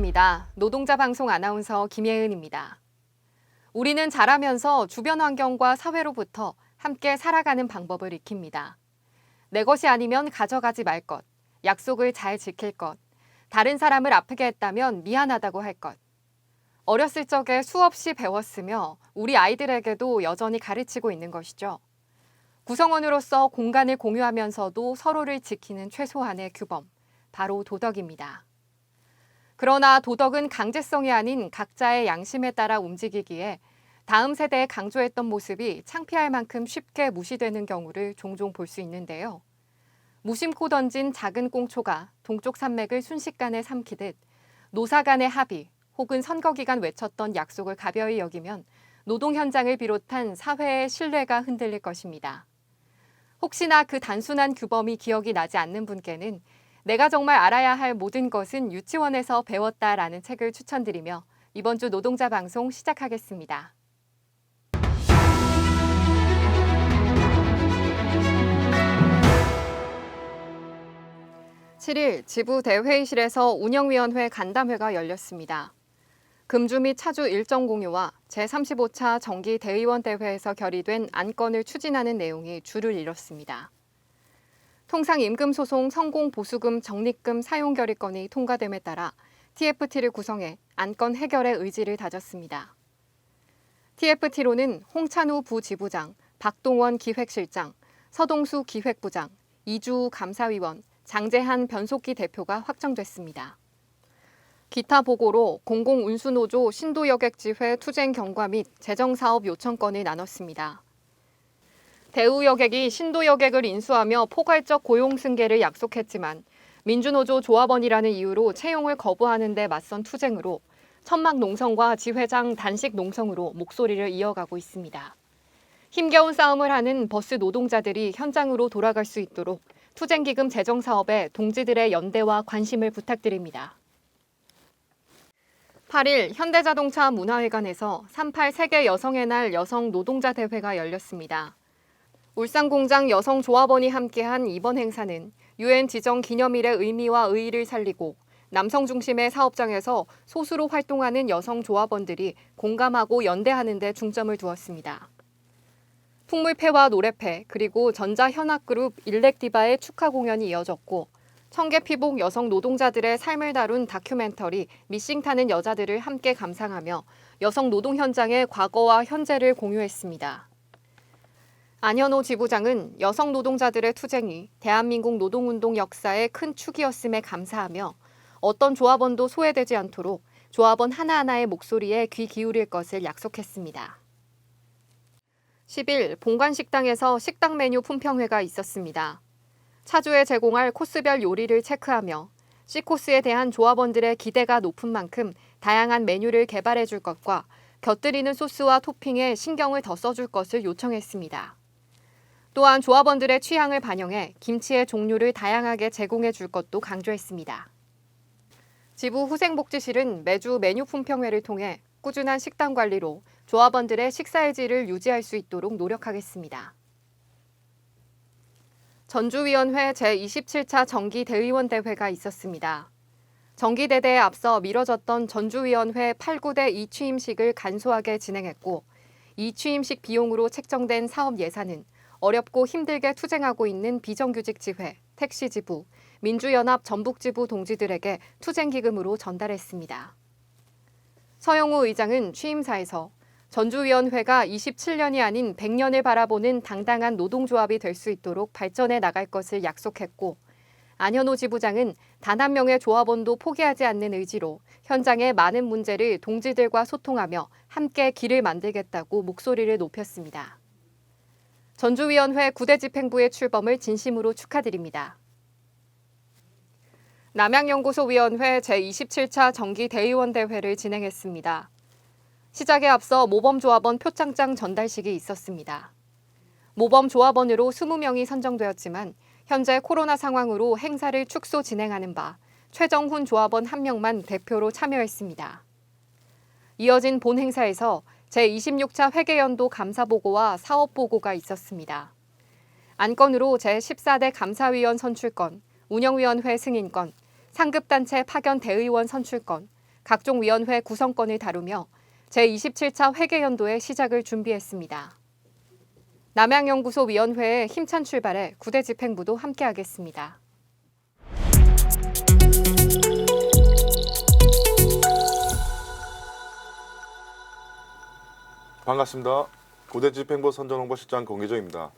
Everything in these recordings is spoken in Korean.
안녕하십니까. 노동자 방송 아나운서 김예은입니다. 우리는 자라면서 주변 환경과 사회로부터 함께 살아가는 방법을 익힙니다. 내 것이 아니면 가져가지 말 것, 약속을 잘 지킬 것, 다른 사람을 아프게 했다면 미안하다고 할 것. 어렸을 적에 수없이 배웠으며 우리 아이들에게도 여전히 가르치고 있는 것이죠. 구성원으로서 공간을 공유하면서도 서로를 지키는 최소한의 규범, 바로 도덕입니다. 그러나 도덕은 강제성이 아닌 각자의 양심에 따라 움직이기에 다음 세대에 강조했던 모습이 창피할 만큼 쉽게 무시되는 경우를 종종 볼 수 있는데요. 무심코 던진 작은 꽁초가 동쪽 산맥을 순식간에 삼키듯 노사 간의 합의 혹은 선거 기간 외쳤던 약속을 가벼이 여기면 노동 현장을 비롯한 사회의 신뢰가 흔들릴 것입니다. 혹시나 그 단순한 규범이 기억이 나지 않는 분께는 내가 정말 알아야 할 모든 것은 유치원에서 배웠다라는 책을 추천드리며 이번 주 노동자 방송 시작하겠습니다. 7일 지부 대회의실에서 운영위원회 간담회가 열렸습니다. 금주 및 차주 일정 공유와 제35차 정기 대의원 대회에서 결의된 안건을 추진하는 내용이 주를 이뤘습니다. 통상 임금소송 성공보수금 적립금 사용 결의건이 통과됨에 따라 TFT를 구성해 안건 해결의 의지를 다졌습니다. TFT로는 홍찬우 부지부장, 박동원 기획실장, 서동수 기획부장, 이주우 감사위원, 장재한 변속기 대표가 확정됐습니다. 기타 보고로 공공운수노조 신도여객지회 투쟁 경과 및 재정사업 요청건을 나눴습니다. 대우여객이 신도여객을 인수하며 포괄적 고용 승계를 약속했지만 민주노조 조합원이라는 이유로 채용을 거부하는 데 맞선 투쟁으로 천막농성과 지회장 단식농성으로 목소리를 이어가고 있습니다. 힘겨운 싸움을 하는 버스 노동자들이 현장으로 돌아갈 수 있도록 투쟁기금 재정 사업에 동지들의 연대와 관심을 부탁드립니다. 8일 현대자동차 문화회관에서 38 세계 여성의 날 여성 노동자 대회가 열렸습니다. 울산공장 여성조합원이 함께한 이번 행사는 UN 지정 기념일의 의미와 의의를 살리고 남성 중심의 사업장에서 소수로 활동하는 여성조합원들이 공감하고 연대하는 데 중점을 두었습니다. 풍물패와 노래패 그리고 전자현악그룹 일렉디바의 축하 공연이 이어졌고 청계피복 여성 노동자들의 삶을 다룬 다큐멘터리 미싱 타는 여자들을 함께 감상하며 여성 노동 현장의 과거와 현재를 공유했습니다. 안현호 지부장은 여성 노동자들의 투쟁이 대한민국 노동운동 역사의 큰 축이었음에 감사하며 어떤 조합원도 소외되지 않도록 조합원 하나하나의 목소리에 귀 기울일 것을 약속했습니다. 10일 본관식당에서 식당 메뉴 품평회가 있었습니다. 차주에 제공할 코스별 요리를 체크하며 C코스에 대한 조합원들의 기대가 높은 만큼 다양한 메뉴를 개발해 줄 것과 곁들이는 소스와 토핑에 신경을 더 써줄 것을 요청했습니다. 또한 조합원들의 취향을 반영해 김치의 종류를 다양하게 제공해 줄 것도 강조했습니다. 지부 후생복지실은 매주 메뉴 품평회를 통해 꾸준한 식당 관리로 조합원들의 식사의 질을 유지할 수 있도록 노력하겠습니다. 전주위원회 제27차 정기대의원 대회가 있었습니다. 정기대대에 앞서 미뤄졌던 전주위원회 8구대 이취임식을 간소하게 진행했고 이취임식 비용으로 책정된 사업 예산은 어렵고 힘들게 투쟁하고 있는 비정규직 지회, 택시지부, 민주연합 전북지부 동지들에게 투쟁기금으로 전달했습니다. 서영우 의장은 취임사에서 전주위원회가 27년이 아닌 100년을 바라보는 당당한 노동조합이 될 수 있도록 발전해 나갈 것을 약속했고 안현호 지부장은 단 한 명의 조합원도 포기하지 않는 의지로 현장의 많은 문제를 동지들과 소통하며 함께 길을 만들겠다고 목소리를 높였습니다. 전주위원회 9대 집행부의 출범을 진심으로 축하드립니다. 남양연구소위원회 제27차 정기대의원 대회를 진행했습니다. 시작에 앞서 모범조합원 표창장 전달식이 있었습니다. 모범조합원으로 20명이 선정되었지만 현재 코로나 상황으로 행사를 축소 진행하는 바 최정훈 조합원 1명만 대표로 참여했습니다. 이어진 본 행사에서 제26차 회계연도 감사보고와 사업보고가 있었습니다. 안건으로 제14대 감사위원 선출건, 운영위원회 승인건, 상급단체 파견 대의원 선출건, 각종 위원회 구성권을 다루며 제27차 회계연도의 시작을 준비했습니다. 남양연구소 위원회의 힘찬 출발에 구대 집행부도 함께하겠습니다. 반갑습니다. 구대 집행부 선전홍보실장 공기정입니다.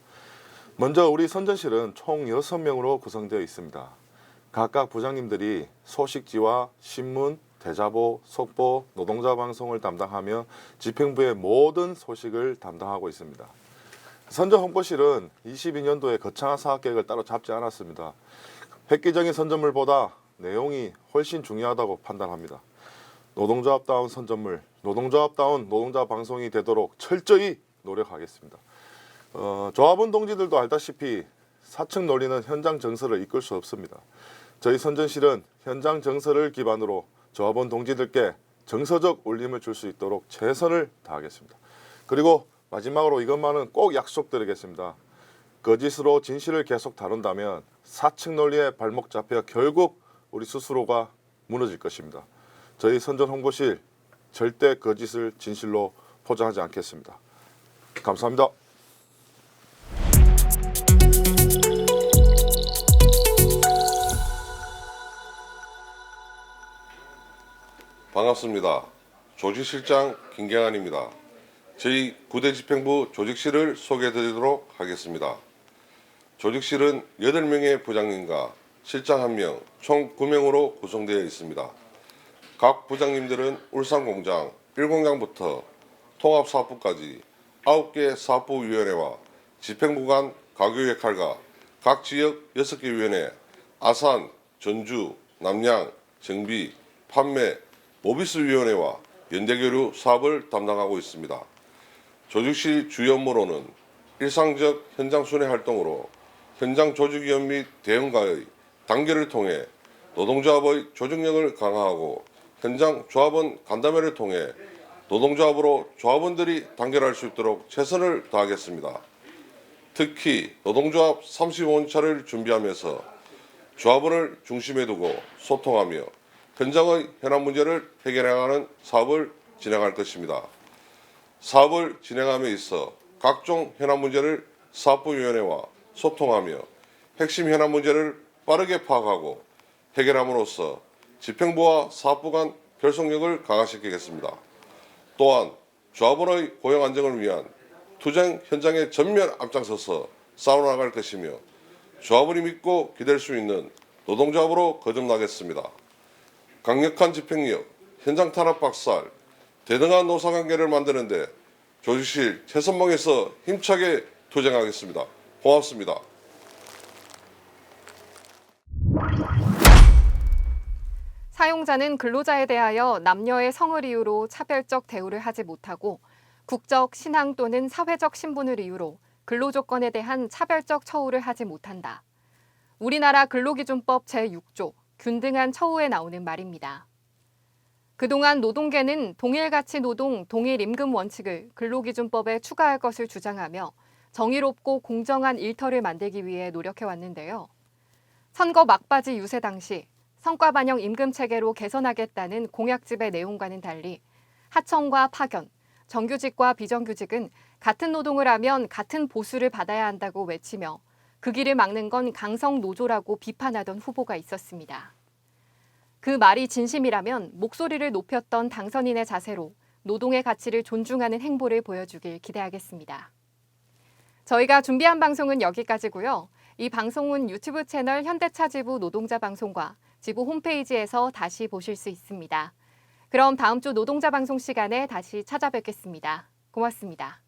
먼저 우리 선전실은 총 6명으로 구성되어 있습니다. 각각 부장님들이 소식지와 신문, 대자보, 속보, 노동자 방송을 담당하며 집행부의 모든 소식을 담당하고 있습니다. 선전홍보실은 22년도에 거창한 사업계획을 따로 잡지 않았습니다. 획기적인 선전물보다 내용이 훨씬 중요하다고 판단합니다. 노동조합다운 선전물, 노동조합다운 노동자 방송이 되도록 철저히 노력하겠습니다. 조합원 동지들도 알다시피 사측 논리는 현장 정서를 이끌 수 없습니다. 저희 선전실은 현장 정서를 기반으로 조합원 동지들께 정서적 울림을 줄 수 있도록 최선을 다하겠습니다. 그리고 마지막으로 이것만은 꼭 약속드리겠습니다. 거짓으로 진실을 계속 다룬다면 사측 논리에 발목 잡혀 결국 우리 스스로가 무너질 것입니다. 저희 선전 홍보실 절대 거짓을 진실로 포장하지 않겠습니다. 감사합니다. 반갑습니다. 조직실장 김경환입니다. 저희 구대 집행부 조직실을 소개해드리도록 하겠습니다. 조직실은 8명의 부장님과 실장 1명, 총 9명으로 구성되어 있습니다. 각 부장님들은 울산공장 1공장부터 통합사업부까지 9개 사업부위원회와 집행부 간 가교 역할과 각 지역 6개 위원회, 아산, 전주, 남양, 정비, 판매, 모비스위원회와 연대교류 사업을 담당하고 있습니다. 조직실 주요 업무로는 일상적 현장 순회 활동으로 현장 조직위원 및 대응과의 단계를 통해 노동조합의 조직력을 강화하고 현장 조합원 간담회를 통해 노동조합으로 조합원들이 단결할 수 있도록 최선을 다하겠습니다. 특히 노동조합 35원차를 준비하면서 조합원을 중심에 두고 소통하며 현장의 현안 문제를 해결해가는 사업을 진행할 것입니다. 사업을 진행함에 있어 각종 현안 문제를 사업부위원회와 소통하며 핵심 현안 문제를 빠르게 파악하고 해결함으로써 집행부와 사업부 간 결속력을 강화시키겠습니다. 또한 조합원의 고용 안정을 위한 투쟁 현장에 전면 앞장서서 싸워나갈 것이며 조합원이 믿고 기댈 수 있는 노동조합으로 거듭나겠습니다. 강력한 집행력, 현장 탄압 박살, 대등한 노사관계를 만드는 데 조직실 최선봉에서 힘차게 투쟁하겠습니다. 고맙습니다. 사용자는 근로자에 대하여 남녀의 성을 이유로 차별적 대우를 하지 못하고 국적, 신앙 또는 사회적 신분을 이유로 근로조건에 대한 차별적 처우를 하지 못한다. 우리나라 근로기준법 제6조 균등한 처우에 나오는 말입니다. 그동안 노동계는 동일가치 노동, 동일임금 원칙을 근로기준법에 추가할 것을 주장하며 정의롭고 공정한 일터를 만들기 위해 노력해왔는데요. 선거 막바지 유세 당시 성과 반영 임금 체계로 개선하겠다는 공약집의 내용과는 달리 하청과 파견, 정규직과 비정규직은 같은 노동을 하면 같은 보수를 받아야 한다고 외치며 그 길을 막는 건 강성 노조라고 비판하던 후보가 있었습니다. 그 말이 진심이라면 목소리를 높였던 당선인의 자세로 노동의 가치를 존중하는 행보를 보여주길 기대하겠습니다. 저희가 준비한 방송은 여기까지고요. 이 방송은 유튜브 채널 현대차 지부 노동자 방송과 지부 홈페이지에서 다시 보실 수 있습니다. 그럼 다음 주 노동자 방송 시간에 다시 찾아뵙겠습니다. 고맙습니다.